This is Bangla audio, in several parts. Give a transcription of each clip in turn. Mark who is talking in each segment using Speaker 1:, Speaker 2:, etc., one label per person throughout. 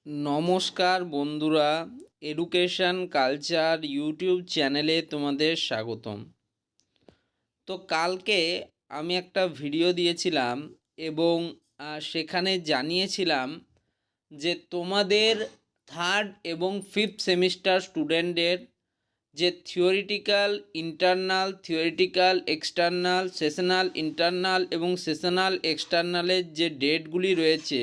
Speaker 1: নমস্কার বন্ধুরা, এডুকেশন কালচার ইউটিউব চ্যানেলে তোমাদের স্বাগতম। তো কালকে আমি একটা ভিডিও দিয়েছিলাম এবং সেখানে জানিয়েছিলাম যে তোমাদের থার্ড এবং ফিফথ সেমিস্টার স্টুডেন্টদের যে থিওরিটিক্যাল এক্সটার্নাল সেশনাল ইন্টারনাল এবং সেশনাল এক্সটার্নালের যে ডেটগুলি রয়েছে,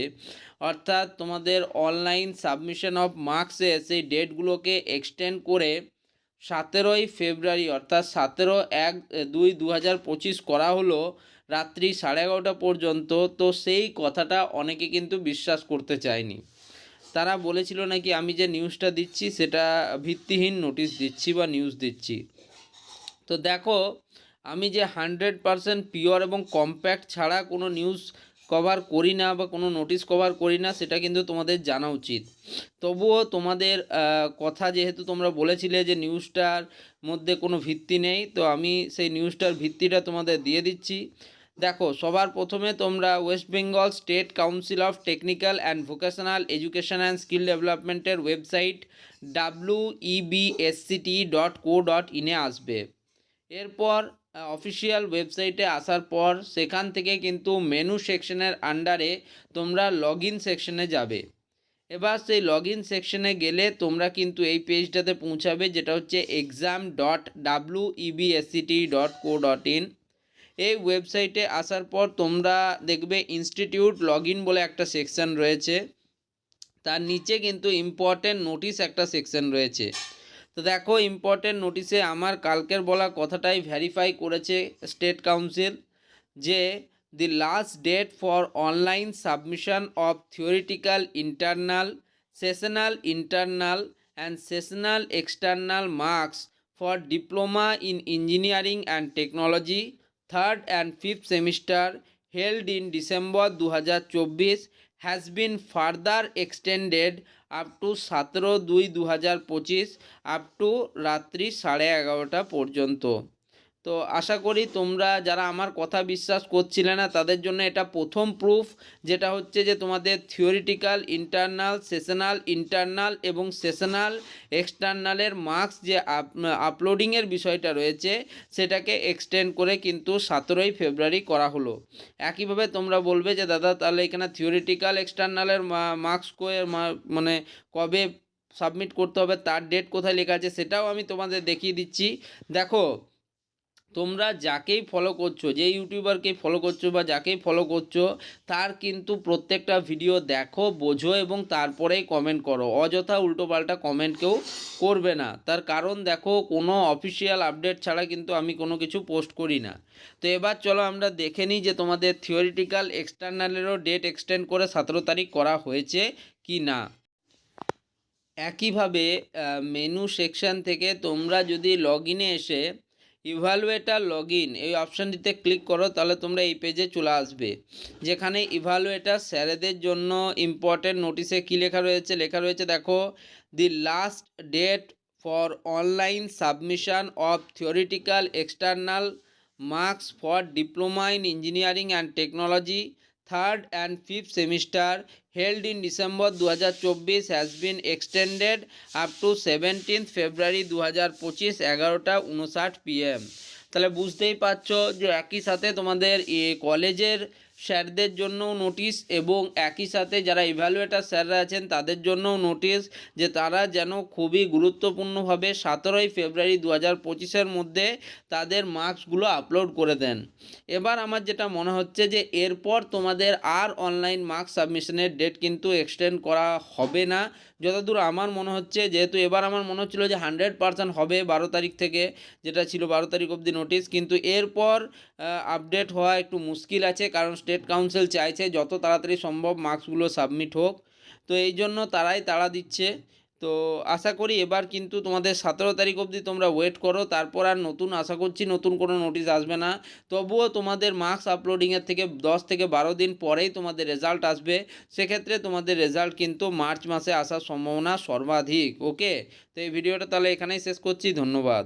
Speaker 1: অর্থাৎ তোমাদের অনলাইন সাবমিশন অফ মার্কসে সেই ডেটগুলোকে এক্সটেন্ড করে 17ই ফেব্রুয়ারি অর্থাৎ 17/1/2025 করা হলো রাত্রি 11:30 পর্যন্ত। তো সেই কথাটা অনেকে কিন্তু বিশ্বাস করতে চায়নি। তারা বলেছিল নাকি আমি যে নিউজটা দিচ্ছি সেটা ভিত্তিহীন নোটিশ দিচ্ছি বা নিউজ দিচ্ছি। তো দেখো, আমি যে 100% পিওর এবং কম্প্যাক্ট ছাড়া কোনো নিউজ কভার করি না বা কোনো নোটিশ কভার করি না, সেটা কিন্তু তোমাদের জানা উচিত। তবুও তোমাদের কথা যেহেতু তোমরা বলেছিলে যে নিউজটার মধ্যে কোনো ভিত্তি নেই, তো আমি সেই নিউজটার ভিত্তিটা তোমাদের দিয়ে দিচ্ছি। দেখো, সবার প্রথমে তোমরা West Bengal state council of technical and vocational education and skill ডেভেলপমেন্টের ওয়েবসাইট websct.co.in আসবে। এরপর অফিসিয়াল ওয়েবসাইটে আসার পর সেখান থেকে কিন্তু মেনু সেকশনের আন্ডারে তোমরা লগ ইন সেকশনে যাবে। এবার সেই লগ ইন সেকশনে গেলে তোমরা কিন্তু এই পেজটাতে পৌঁছাবে, যেটা হচ্ছে exam.websct.co.in। এই ওয়েবসাইটে আসার পর তোমরা দেখবে ইনস্টিটিউট লগ ইন বলে একটা সেকশন রয়েছে, তার নিচে কিন্তু ইম্পর্টেন্ট নোটিশ একটা সেকশন রয়েছে। তো দেখো, ইম্পর্টেন্ট নোটিশে আমার কালকের বলা কথাটাই ভেরিফাই করেছে স্টেট কাউন্সিল, যে the last date for online submission of theoretical internal sessional internal and sessional external marks for diploma in engineering and technology third and fifth semester held in December 2024 has been further extended up to 17/2/2025 up to রাত্রি 11:30 পর্যন্ত। তো আশা করি তোমরা যারা আমার কথা বিশ্বাস করছিলে না তাদের জন্য এটা প্রথম প্রুফ, যেটা হচ্ছে যে তোমাদের থিওরিটিক্যাল ইন্টারনাল সেশনাল ইন্টারনাল এবং সেশনাল এক্সটার্নালের মার্কস যে আপলোডিংয়ের বিষয়টা রয়েছে সেটাকে এক্সটেন্ড করে কিন্তু 17ই ফেব্রুয়ারি করা হলো। একইভাবে তোমরা বলবে যে দাদা তাহলে এখানে থিওরিটিক্যাল এক্সটার্নালের মার্কস মানে কবে সাবমিট করতে হবে, তার ডেট কোথায় লেখা আছে সেটাও আমি তোমাদের দেখিয়ে দিচ্ছি। দেখো, তোমরা যাকেই ফলো করছো, যে ইউটিউবারকেই ফলো করছো বা যাকেই ফলো করছো, তার কিন্তু প্রত্যেকটা ভিডিও দেখো, বোঝো এবং তারপরেই কমেন্ট করো। অযথা উল্টোপাল্টা কমেন্ট কেউ করবে না। তার কারণ দেখো, কোনো অফিসিয়াল আপডেট ছাড়া কিন্তু আমি কোনো কিছু পোস্ট করি না। তো এবার চলো আমরা দেখে নিই যে তোমাদের থিওরিটিক্যাল এক্সটার্নালেরও ডেট এক্সটেন্ড করে 17 তারিখ করা হয়েছে কি না। একইভাবে মেনু সেকশন থেকে তোমরা যদি লগ ইনে এসে ইভ্যালুয়েটার লগ ইন এই অপশানটিতে ক্লিক করো, তাহলে তোমরা এই পেজে চলে আসবে, যেখানে ইভ্যালুয়েটার স্যারেদের জন্য ইম্পর্টেন্ট নোটিশে কী লেখা রয়েছে দেখো, the last date for online submission of theoretical external marks for diploma in engineering and technology third and fifth semester held in December 2024 has been extended up to 17th February 2025 11:59 PM। তাহলে বুঝতেই পারছো যে একই সাথে তোমাদের কলেজের স্যারদের জন্যও নোটিশ এবং একই সাথে যারা ইভ্যালুয়েটার স্যাররা আছেন তাদের জন্যও নোটিশ, যে তারা যেন খুবই গুরুত্বপূর্ণভাবে 17ই ফেব্রুয়ারি 2025-এর মধ্যে তাদের মার্কসগুলো আপলোড করে দেন। এবার আমার যেটা মনে হচ্ছে যে এরপর তোমাদের আর অনলাইন মার্কস সাবমিশনের ডেট কিন্তু এক্সটেন্ড করা হবে না, যতদূর আমার মনে হচ্ছে। যেহেতু এবার আমার মনে হচ্ছিলো যে 100% হবে 12 তারিখ থেকে, যেটা ছিল 12 তারিখ অবধি নোটিশ, কিন্তু এরপর আপডেট হওয়া একটু মুশকিল আছে, কারণ স্টেট কাউন্সিল চাইছে যত তাড়াতাড়ি সম্ভব মার্কসগুলো সাবমিট হোক। তো এই জন্য তারাই তাড়া দিচ্ছে। তো আশা করি এবার কিন্তু তোমাদের 17 তারিখ অবধি তোমরা ওয়েট করো, তারপর আর আশা করছি নতুন কোনো নোটিশ আসবে না। তবুও তোমাদের মার্কস আপলোডিংয়ের থেকে 10 থেকে 12 দিন পরেই তোমাদের রেজাল্ট আসবে। সেক্ষেত্রে তোমাদের রেজাল্ট কিন্তু মার্চ মাসে আসার সম্ভাবনা সর্বাধিক। ওকে, তো এই ভিডিওটা তাহলে এখানেই শেষ করছি। ধন্যবাদ।